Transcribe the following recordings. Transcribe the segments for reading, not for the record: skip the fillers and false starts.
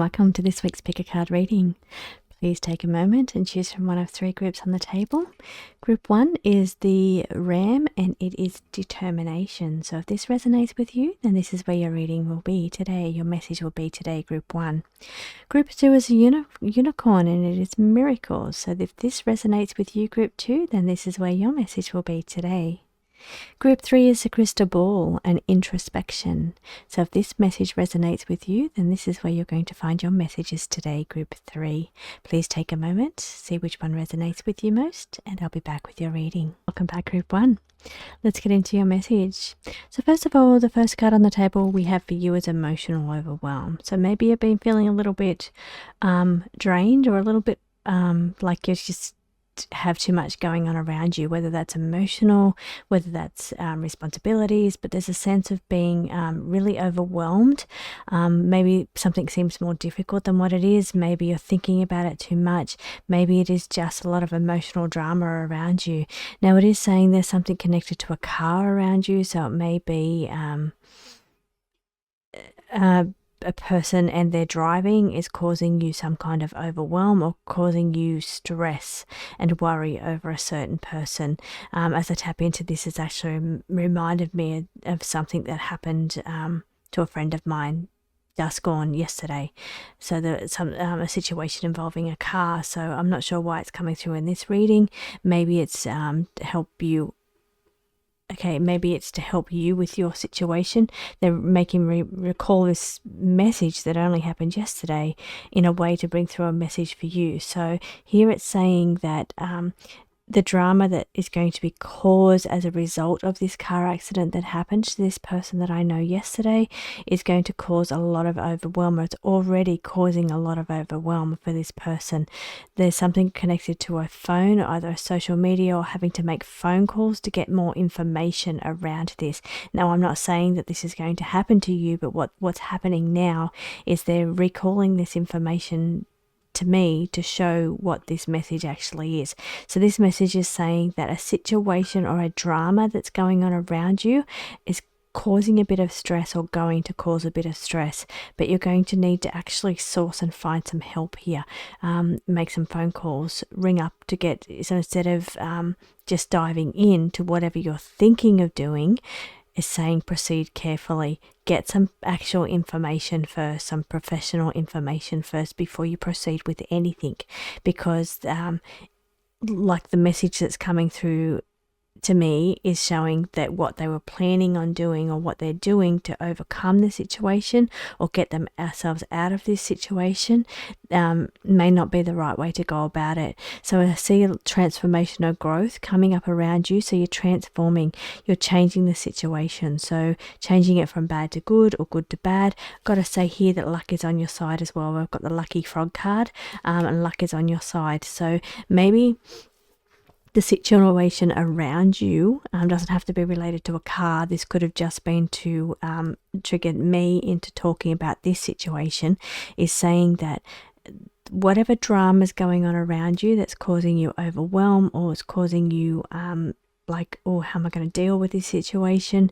welcome to this week's Pick a Card reading. Please take a moment and choose from one of three groups on the table. Group 1 is the Ram and it is determination. So if this resonates with you, then this is where your reading will be today. Your message will be today, Group 1. Group 2 is a unicorn and it is miracles. So if this resonates with you, Group 2, then this is where your message will be today. Group 3 is the crystal ball and introspection. So if this message resonates with you, then this is where you're going to find your messages today, Group 3. Please take a moment, see which one resonates with you most, and I'll be back with your reading. Welcome back, Group 1. Let's get into your message. So first of all, the first card on the table we have for you is emotional overwhelm. So maybe you've been feeling a little bit drained or a little bit like you're just have too much going on around you, whether that's emotional, whether that's responsibilities, but there's a sense of being really overwhelmed. Maybe something seems more difficult than what it is. Maybe you're thinking about it too much. Maybe it is just a lot of emotional drama around you. Now it is saying there's something connected to a car around you, so it may be a person and their driving is causing you some kind of overwhelm or causing you stress and worry over a certain person. As I tap into this, it's actually reminded me of something that happened to a friend of mine just gone yesterday. So there's a situation involving a car. So I'm not sure why it's coming through in this reading. Maybe it's to help you. Okay, maybe it's to help you with your situation. They're making recall this message that only happened yesterday in a way to bring through a message for you. So here it's saying that the drama that is going to be caused as a result of this car accident that happened to this person that I know yesterday is going to cause a lot of overwhelm, or it's already causing a lot of overwhelm for this person. There's something connected to a phone, either a social media or having to make phone calls to get more information around this. Now, I'm not saying that this is going to happen to you, but what's happening now is they're recalling this information to me to show what this message actually is. So this message is saying that a situation or a drama that's going on around you is causing a bit of stress or going to cause a bit of stress, but you're going to need to actually source and find some help here. Make some phone calls, ring up to get, so instead of just diving into whatever you're thinking of doing, is saying proceed carefully. Get some actual information first, some professional information first before you proceed with anything, because like the message that's coming through to me is showing that what they were planning on doing or what they're doing to overcome the situation or get themselves out of this situation may not be the right way to go about it. So I see a transformation or growth coming up around you. So you're transforming, you're changing the situation. So changing it from bad to good or good to bad. Got to say here that luck is on your side as well. I've got the lucky frog card and luck is on your side. So maybe the situation around you doesn't have to be related to a car. This could have just been to trigger me into talking about this situation, is saying that whatever drama is going on around you that's causing you overwhelm or it's causing you like, oh, how am I going to deal with this situation?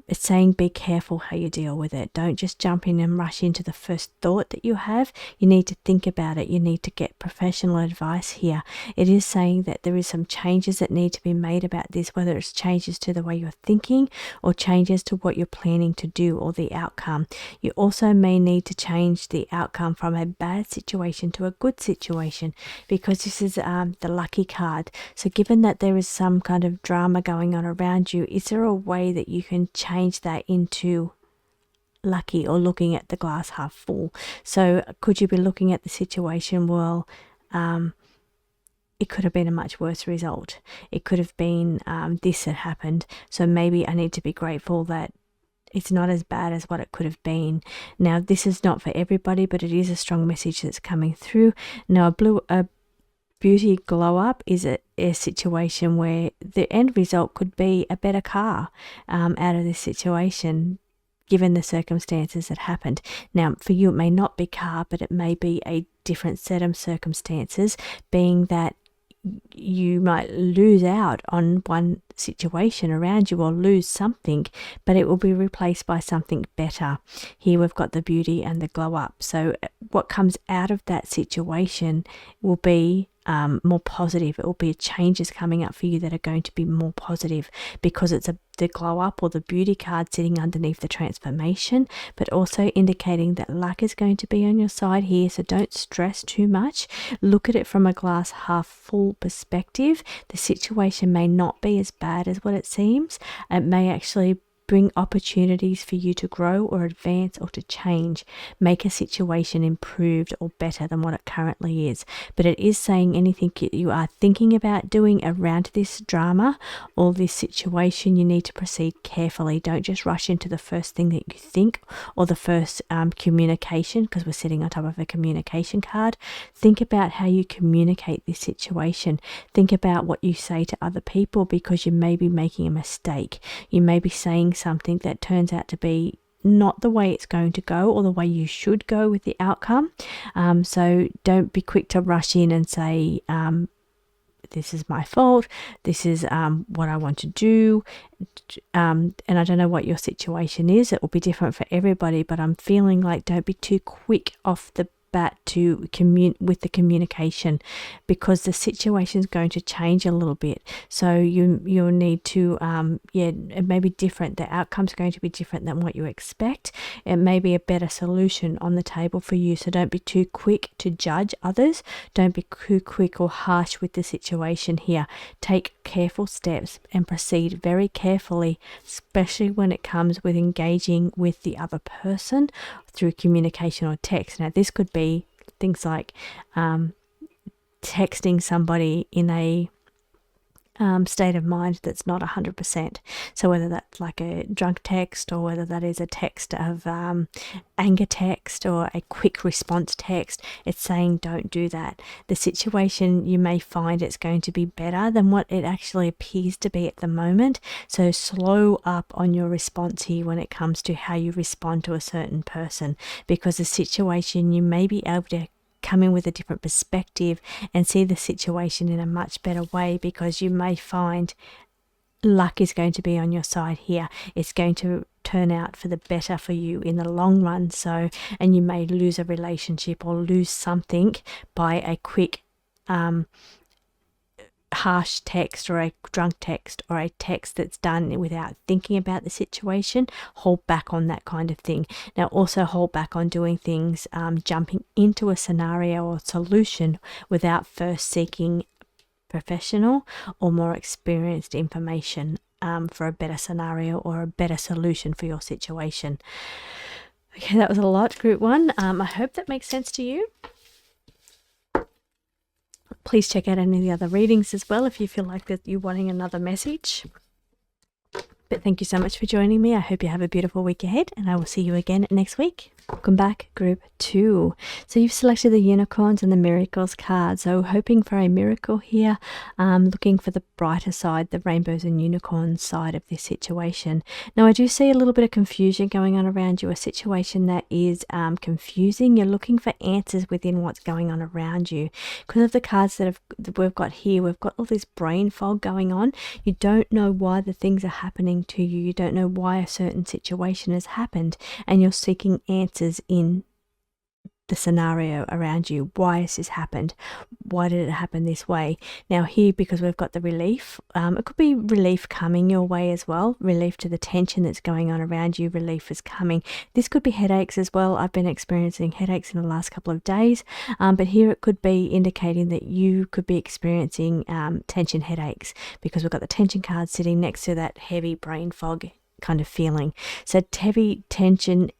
It's saying be careful how you deal with it. Don't just jump in and rush into the first thought that you have. You need to think about it. You need to get professional advice here. It is saying that there is some changes that need to be made about this, whether it's changes to the way you're thinking or changes to what you're planning to do or the outcome. You also may need to change the outcome from a bad situation to a good situation, because this is the lucky card. So given that there is some kind of drama going on around you, is there a way that you can change that into lucky or looking at the glass half full? So could you be looking at the situation, well, it could have been a much worse result. It could have been this that happened. So maybe I need to be grateful that it's not as bad as what it could have been. Now, this is not for everybody, but it is a strong message that's coming through. Now, a beauty glow up is a situation where the end result could be a better car out of this situation, given the circumstances that happened. Now, for you, it may not be car, but it may be a different set of circumstances, being that you might lose out on one situation around you or lose something, but it will be replaced by something better. Here we've got the beauty and the glow up. So what comes out of that situation will be more positive. It will be changes coming up for you that are going to be more positive, because it's the glow up or the beauty card sitting underneath the transformation, but also indicating that luck is going to be on your side here. So don't stress too much. Look at it from a glass half full perspective. The situation may not be as bad as what it seems. It may actually bring opportunities for you to grow or advance or to change, make a situation improved or better than what it currently is. But it is saying anything you are thinking about doing around this drama or this situation, you need to proceed carefully. Don't just rush into the first thing that you think or the first communication, because we're sitting on top of a communication card. Think about how you communicate this situation. Think about what you say to other people, because you may be making a mistake. You may be saying something that turns out to be not the way it's going to go or the way you should go with the outcome. So don't be quick to rush in and say, this is my fault, this is what I want to do. And I don't know what your situation is. It will be different for everybody, but I'm feeling like don't be too quick off the bat to with the communication, because the situation is going to change a little bit. So you'll need to it may be different. The outcome's going to be different than what you expect. It may be a better solution on the table for you. So don't be too quick to judge others. Don't be too quick or harsh with the situation here. Take careful steps and proceed very carefully, especially when it comes with engaging with the other person through communication or text. Now, this could be things like texting somebody in a state of mind that's not 100%. So whether that's like a drunk text, or whether that is a text of anger text or a quick response text, it's saying don't do that. The situation, you may find it's going to be better than what it actually appears to be at the moment. So slow up on your response here when it comes to how you respond to a certain person, because the situation, you may be able to come in with a different perspective and see the situation in a much better way, because you may find luck is going to be on your side here. It's going to turn out for the better for you in the long run. So, and you may lose a relationship or lose something by a quick harsh text or a drunk text or a text that's done without thinking about the situation. Hold back on that kind of thing. Now also hold back on doing things, jumping into a scenario or solution without first seeking professional or more experienced information for a better scenario or a better solution for your situation. Okay, that was a lot, group 1. I hope that makes sense to you. Please check out any of the other readings as well if you feel like that you're wanting another message. But thank you so much for joining me. I hope you have a beautiful week ahead, and I will see you again next week. Welcome back, group 2. So you've selected the unicorns and the miracles card. So hoping for a miracle here, looking for the brighter side, the rainbows and unicorns side of this situation. Now I do see a little bit of confusion going on around you, a situation that is confusing. You're looking for answers within what's going on around you. Because of the cards that we've got here, we've got all this brain fog going on. You don't know why the things are happening to you. You don't know why a certain situation has happened, and you're seeking answers in the scenario around you. Why has this happened? Why did it happen this way? Now here, because we've got the relief, it could be relief coming your way as well. Relief to the tension that's going on around you. Relief is coming. This could be headaches as well. I've been experiencing headaches in the last couple of days, but here it could be indicating that you could be experiencing tension headaches, because we've got the tension card sitting next to that heavy brain fog kind of feeling. So heavy tension,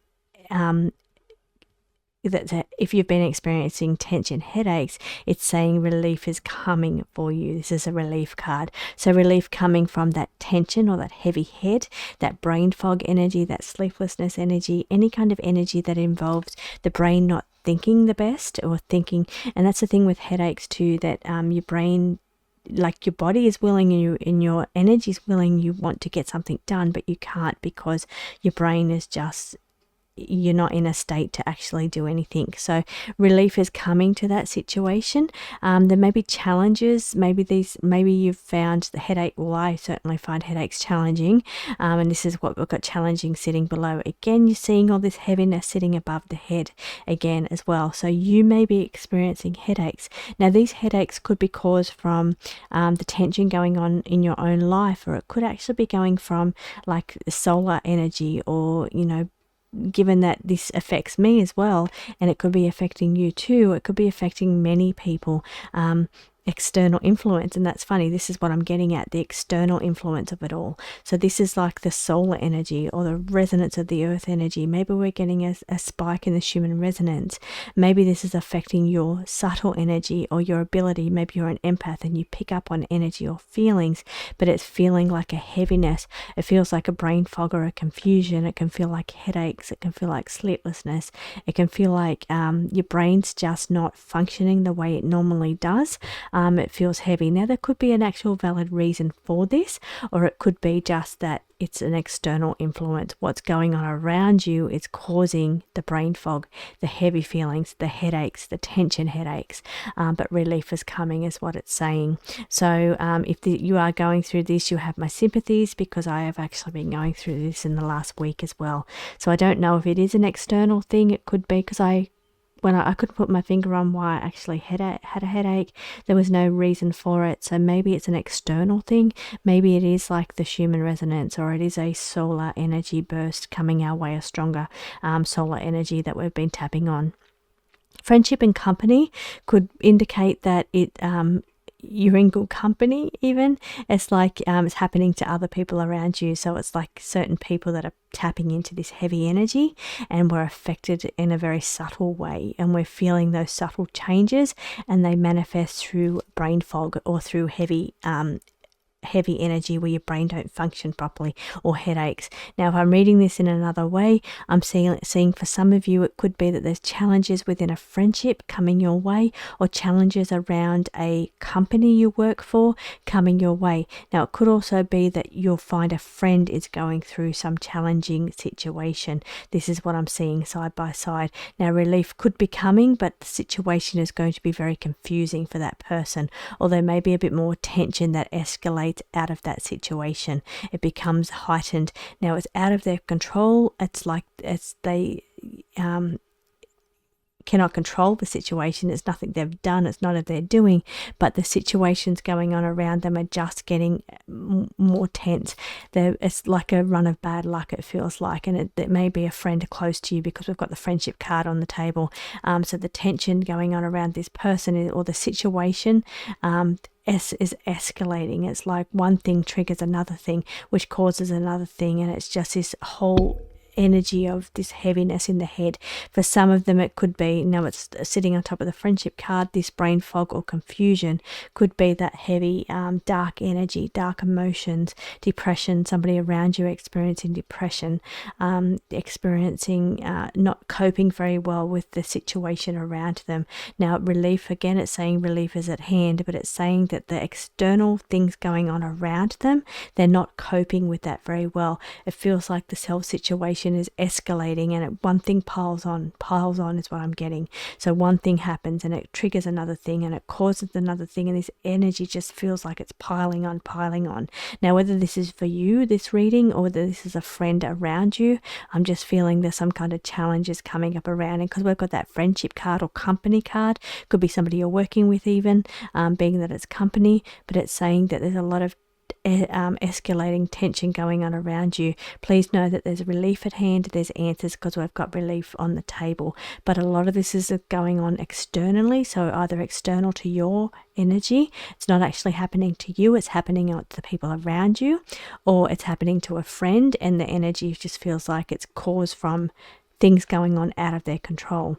if you've been experiencing tension headaches, it's saying relief is coming for you. This is a relief card. So relief coming from that tension or that heavy head, that brain fog energy, that sleeplessness energy, any kind of energy that involves the brain not thinking the best or thinking. And that's the thing with headaches too, that your brain, like your body is willing and your energy is willing, you want to get something done, but you can't, because your brain is just you're not in a state to actually do anything. So relief is coming to that situation. There may be challenges. Maybe you've found the headache. Well, I certainly find headaches challenging. And this is what we've got, challenging sitting below. Again, you're seeing all this heaviness sitting above the head again as well. So you may be experiencing headaches. Now, these headaches could be caused from the tension going on in your own life, or it could actually be going from like solar energy, or, given that this affects me as well, and it could be affecting you too, it could be affecting many people. External influence, and that's funny, this is what I'm getting at, the external influence of it all. So this is like the solar energy or the resonance of the earth energy. Maybe we're getting a spike in the Schumann resonance. Maybe this is affecting your subtle energy or your ability. Maybe you're an empath and you pick up on energy or feelings, but it's feeling like a heaviness. It feels like a brain fog or a confusion. It can feel like headaches. It can feel like sleeplessness. It can feel like your brain's just not functioning the way it normally does. It feels heavy. Now, there could be an actual valid reason for this, or it could be just that it's an external influence. What's going on around you is causing the brain fog, the heavy feelings, the headaches, the tension headaches. But relief is coming is what it's saying. So if you are going through this, you have my sympathies, because I have actually been going through this in the last week as well. So I don't know if it is an external thing. It could be because I couldn't put my finger on why I actually had a headache. There was no reason for it. So maybe it's an external thing. Maybe it is like the Schumann resonance, or it is a solar energy burst coming our way, a stronger solar energy that we've been tapping on. Friendship and company could indicate that you're in good company even. It's like it's happening to other people around you. So it's like certain people that are tapping into this heavy energy, and we're affected in a very subtle way, and we're feeling those subtle changes, and they manifest through brain fog or through heavy energy where your brain don't function properly, or headaches. Now, if I'm reading this in another way, I'm seeing for some of you, it could be that there's challenges within a friendship coming your way, or challenges around a company you work for coming your way. Now, it could also be that you'll find a friend is going through some challenging situation. This is what I'm seeing side by side. Now, relief could be coming, but the situation is going to be very confusing for that person, or there may be a bit more tension that escalates out of that situation. It becomes heightened. Now, it's out of their control. It's like they cannot control the situation. It's nothing they've done. It's not of their doing, but the situations going on around them are just getting more tense. It's like a run of bad luck, it feels like, and it may be a friend close to you, because we've got the friendship card on the table. So the tension going on around this person or the situation is escalating. It's like one thing triggers another thing, which causes another thing, and it's just this whole energy of this heaviness in the head. For some of them, it could be, it's sitting on top of the friendship card, this brain fog or confusion could be that heavy dark energy, dark emotions, depression, somebody around you experiencing depression, experiencing not coping very well with the situation around them. Now, relief, again, it's saying relief is at hand, but it's saying that the external things going on around them, they're not coping with that very well. It feels like the self situation is escalating, and one thing piles on is what I'm getting. So one thing happens and it triggers another thing, and it causes another thing, and this energy just feels like it's piling on. Now, whether this is for you, this reading, or whether this is a friend around you, I'm just feeling there's some kind of challenges coming up around. And because we've got that friendship card or company card, could be somebody you're working with even, being that it's company, but it's saying that there's a lot of escalating tension going on around you. Please know that there's relief at hand, there's answers, because we've got relief on the table. But a lot of this is going on externally, so either external to your energy, it's not actually happening to you, it's happening to the people around you, or it's happening to a friend, and the energy just feels like it's caused from things going on out of their control.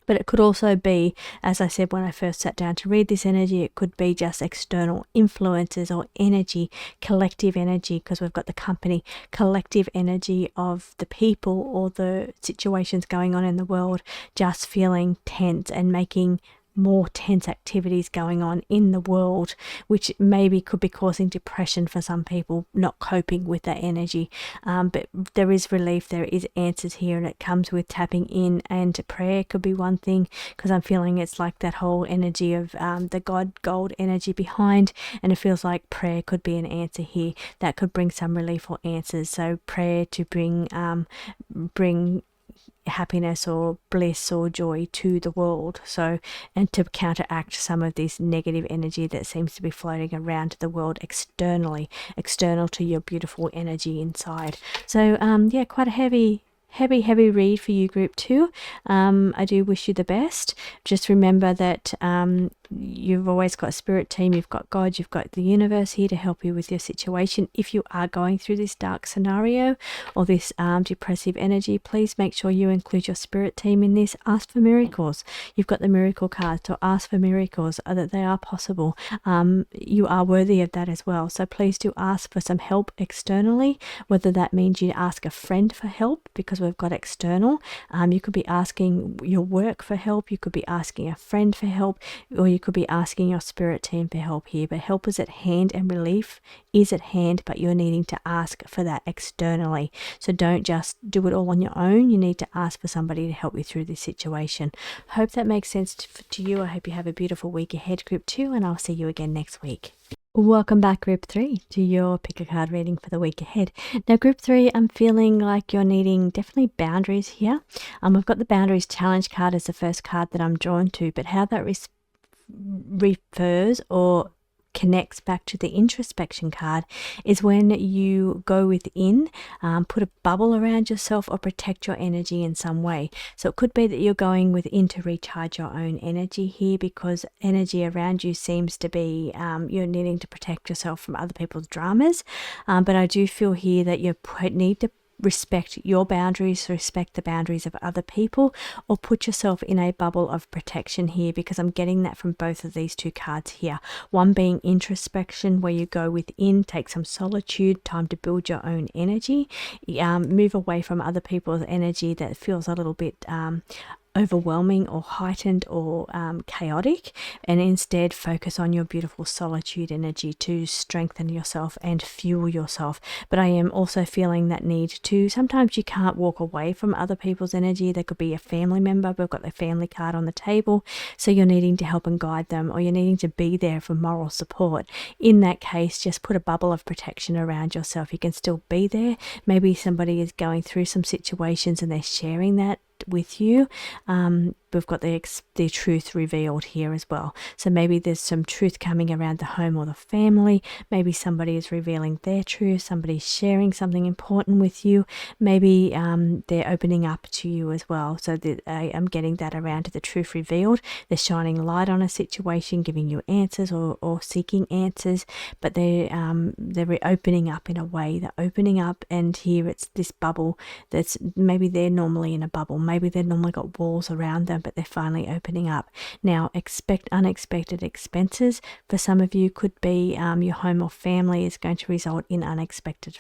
But it could also be, as I said when I first sat down to read this energy, it could be just external influences or energy, collective energy, because we've got the company, collective energy of the people or the situations going on in the world just feeling tense and making more tense activities going on in the world, which maybe could be causing depression for some people, not coping with that energy. But there is relief, there is answers here, and it comes with tapping in, and prayer could be one thing, because I'm feeling it's like that whole energy of the God gold energy behind, and it feels like prayer could be an answer here that could bring some relief or answers. So prayer to bring happiness or bliss or joy to the world, so, and to counteract some of this negative energy that seems to be floating around the world external to your beautiful energy inside. So yeah, quite a heavy read for you, group 2. I do wish you the best. Just remember that you've always got a spirit team, you've got God, you've got the universe here to help you with your situation. If you are going through this dark scenario or this depressive energy, please make sure you include your spirit team in this. Ask for miracles. You've got the miracle cards to ask for miracles, that they are possible. You are worthy of that as well. So please do ask for some help externally, whether that means you ask a friend for help, because we've got external. You could be asking your work for help, you could be asking a friend for help, or you could be asking your spirit team for help here. But help is at hand and relief is at hand, but you're needing to ask for that externally. So don't just do it all on your own. You need to ask for somebody to help you through this situation. Hope that makes sense to you. I hope you have a beautiful week ahead, group 2, and I'll see you again next week. Welcome back, group 3, to your pick a card reading for the week ahead. Now, group 3, I'm feeling like you're needing definitely boundaries here. I've got the boundaries challenge card as the first card that I'm drawn to, but how that refers or connects back to the introspection card is when you go within, put a bubble around yourself or protect your energy in some way. So it could be that you're going within to recharge your own energy here, because energy around you seems to be you're needing to protect yourself from other people's dramas. But I do feel here that you need to respect your boundaries, respect the boundaries of other people, or put yourself in a bubble of protection here, because I'm getting that from both of these two cards here. One being introspection, where you go within, take some solitude, time to build your own energy, move away from other people's energy that feels a little bit overwhelming or heightened or chaotic, and instead focus on your beautiful solitude energy to strengthen yourself and fuel yourself. But I am also feeling that need to, sometimes you can't walk away from other people's energy. There could be a family member. We've got the family card on the table, so you're needing to help and guide them, or you're needing to be there for moral support. In that case, just put a bubble of protection around yourself. You can still be there. Maybe somebody is going through some situations and they're sharing that with you. We've got the truth revealed here as well. So maybe there's some truth coming around the home or the family. Maybe somebody is revealing their truth. Somebody's sharing something important with you. Maybe they're opening up to you as well. So I am getting that around to the truth revealed. They're shining light on a situation, giving you answers or seeking answers. But they're opening up in a way. They're opening up, and here it's this bubble that's maybe they're normally in a bubble. Maybe they've normally got walls around them, but they're finally opening up. Now, expect unexpected expenses. For some of you, could be your home or family is going to result in unexpected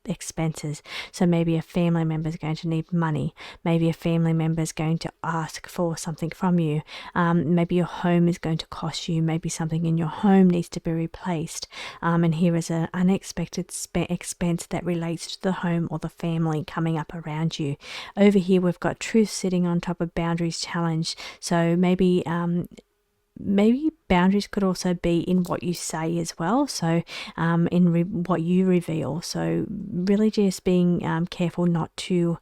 expenses. So maybe a family member is going to need money. Maybe a family member is going to ask for something from you. Maybe your home is going to cost you. Maybe something in your home needs to be replaced. And here is an unexpected expense that relates to the home or the family coming up around you. Over here, we've got truth sitting on top of boundaries challenge. So maybe boundaries could also be in what you say as well. So what you reveal. So really just being careful not to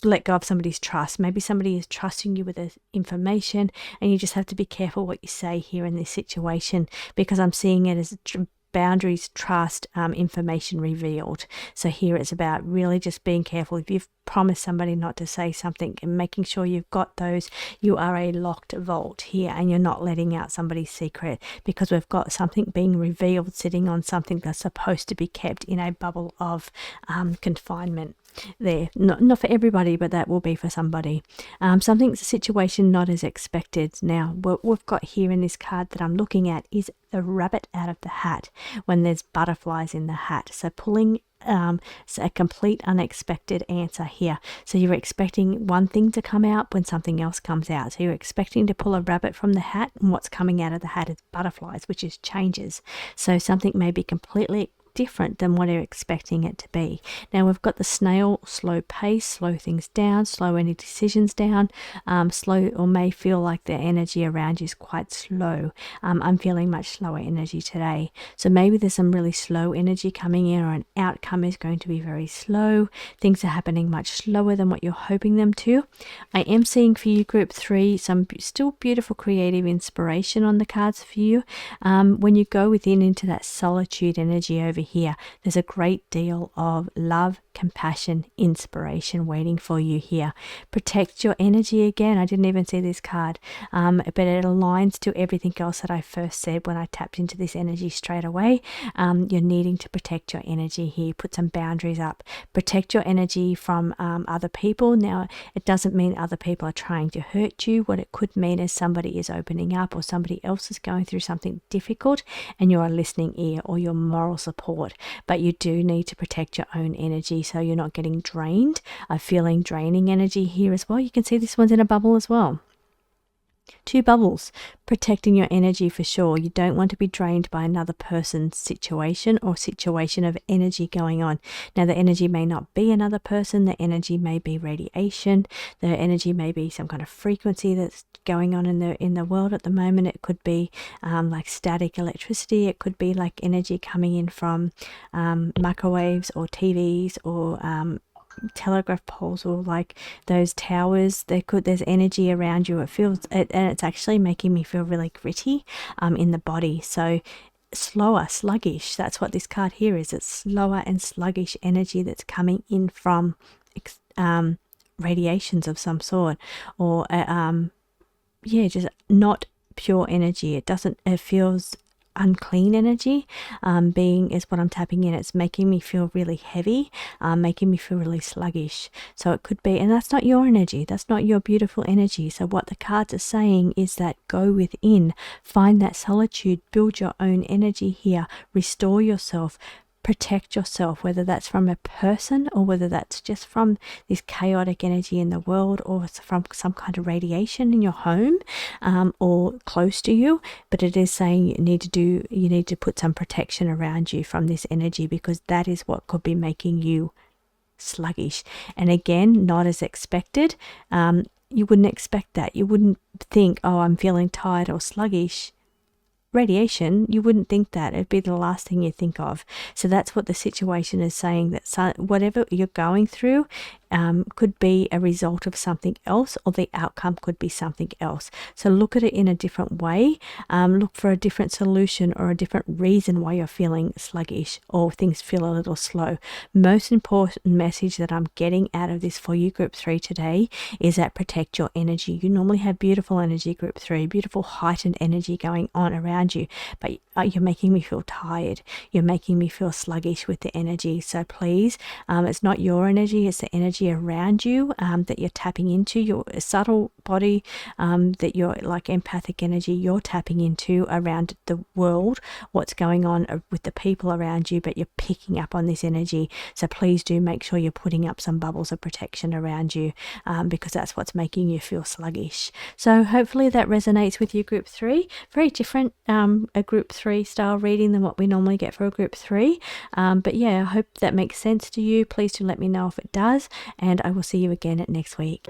let go of somebody's trust. Maybe somebody is trusting you with information, and you just have to be careful what you say here in this situation, because I'm seeing it as boundaries, trust, information revealed. So here it's about really just being careful. If you've promised somebody not to say something, and making sure you've got those, you are a locked vault here, and you're not letting out somebody's secret, because we've got something being revealed sitting on something that's supposed to be kept in a bubble of confinement. There, not for everybody, but that will be for somebody. Situation not as expected. Now, what we've got here in this card that I'm looking at is the rabbit out of the hat, when there's butterflies in the hat. So pulling it's a complete unexpected answer here. So you're expecting one thing to come out when something else comes out. So you're expecting to pull a rabbit from the hat, and what's coming out of the hat is butterflies, which is changes. So something may be completely different than what you're expecting it to be. Now we've got the snail, slow pace, slow things down, slow any decisions down, slow, or may feel like the energy around you is quite slow. I'm feeling much slower energy today. So maybe there's some really slow energy coming in, or an outcome is going to be very slow. Things are happening much slower than what you're hoping them to. I am seeing for you, group 3, some still beautiful creative inspiration on the cards for you. When you go within into that solitude energy over here, there's a great deal of love, compassion, inspiration waiting for you here. Protect your energy again. I didn't even see this card, but it aligns to everything else that I first said when I tapped into this energy straight away. You're needing to protect your energy here. Put some boundaries up. Protect your energy from other people. Now, it doesn't mean other people are trying to hurt you. What it could mean is somebody is opening up, or somebody else is going through something difficult, and you're a listening ear or your moral support. But you do need to protect your own energy so you're not getting drained. I'm feeling draining energy here as well. You can see this one's in a bubble as well. 2 bubbles, protecting your energy for sure. You don't want to be drained by another person's situation or situation of energy going on. Now, the energy may not be another person. The energy may be radiation. The energy may be some kind of frequency that's going on in the world at the moment. It could be like static electricity. It could be like energy coming in from microwaves or TVs or telegraph poles, or like those towers. There's energy around you. And it's actually making me feel really gritty in the body. So slower, sluggish, that's what this card here is. It's slower and sluggish energy that's coming in from radiations of some sort, or just not pure energy. It feels unclean energy being is what I'm tapping in. It's making me feel really heavy, making me feel really sluggish. So it could be, and that's not your energy, that's not your beautiful energy. So what the cards are saying is that go within, find that solitude, build your own energy here, restore yourself, protect yourself, whether that's from a person or whether that's just from this chaotic energy in the world, or it's from some kind of radiation in your home or close to you. But it is saying you need to put some protection around you from this energy, because that is what could be making you sluggish. And again, not as expected. You wouldn't expect that. You wouldn't think, oh, I'm feeling tired or sluggish. Radiation, you wouldn't think that. It'd be the last thing you think of. So that's what the situation is saying, that whatever you're going through could be a result of something else, or the outcome could be something else. So look at it in a different way. Look for a different solution or a different reason why you're feeling sluggish or things feel a little slow. Most important message that I'm getting out of this for you, group 3, today, is that protect your energy. You normally have beautiful energy, group 3, beautiful heightened energy going on around you, but you're making me feel tired. You're making me feel sluggish with the energy. So please, it's not your energy, it's the energy around you that you're tapping into, your subtle body, that you're like empathic energy you're tapping into around the world, what's going on with the people around you, but you're picking up on this energy. So please do make sure you're putting up some bubbles of protection around you, because that's what's making you feel sluggish. So hopefully that resonates with you, group 3. Very different a group 3 style reading than what we normally get for a group 3, but yeah, I hope that makes sense to you. Please do let me know if it does, and I will see you again next week.